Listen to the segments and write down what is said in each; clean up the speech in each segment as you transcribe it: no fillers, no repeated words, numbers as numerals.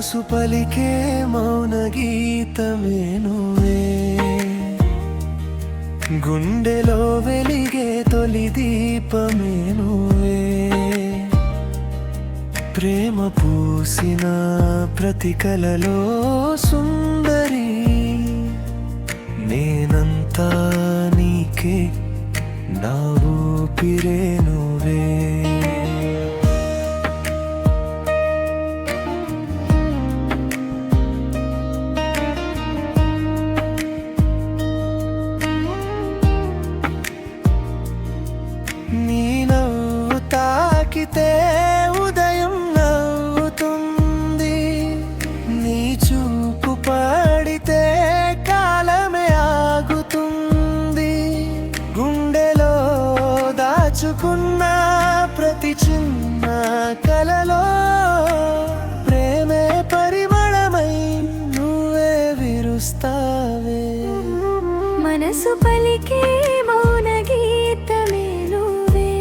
మనసు పలికే మౌన గీతమే నువ్వే, గుండెలో వెలిగే తొలి దీపమే నువ్వే, ప్రేమ పూసిన ప్రతి కలలో సుందరి, నేనంతా నీకే, నా ఊపిరే నువ్వే. నీ నవ్వు తాకితే ఉదయం నవ్వుతుంది, నీ చూపు పడితే కాలమే ఆగుతుంది, గుండెలో దాచుకున్న ప్రతి చిన్న కలలో ప్రేమే పరిమళమై నువ్వే విరుస్తావే. మనసు పలికే మౌన గీతమే నువ్వే,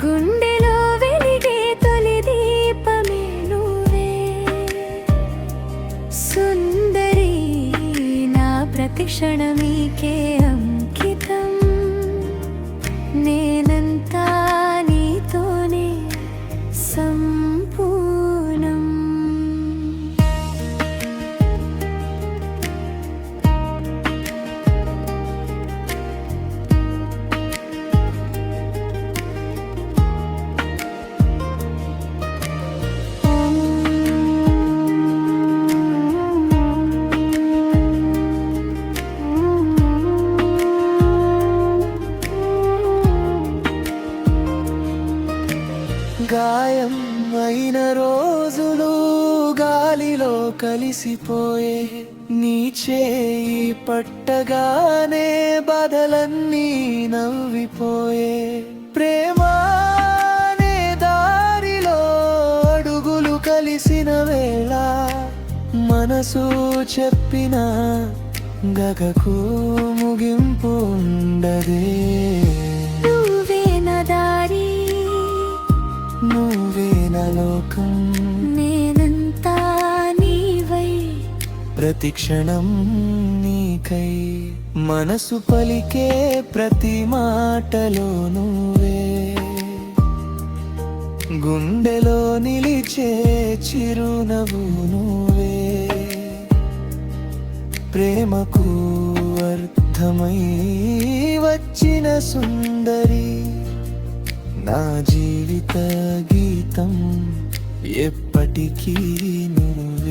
గుండెలో వెలిగే తొలి దీపమే నువ్వే, సుందరి నా ప్రతి క్షణమీకే అంకితం, నేనంతా నీతోనే సంపూర్ణం. గాయం అయిన రోజులు గాలిలో కలిసిపోయే, నీ చేయి పట్టగానే బాధలన్నీ నవ్విపోయే, ప్రేమానే దారిలో అడుగులు కలిసిన వేళ మనసు చెప్పిన గగకు ముగింపు ఉండదే. నువ్వే నా దారి, నువ్వే నా లోకం, నేనంతా నీవై, ప్రతి క్షణం నీకై, మనసు పలికే ప్రతి మాటలో నువ్వే, గుండెలో నిలిచే చిరునవ్వు నువ్వే, ప్రేమకు అర్థమై వచ్చిన సుందరి, నా జీవిత గీతం ఎప్పటికీ నువ్వే.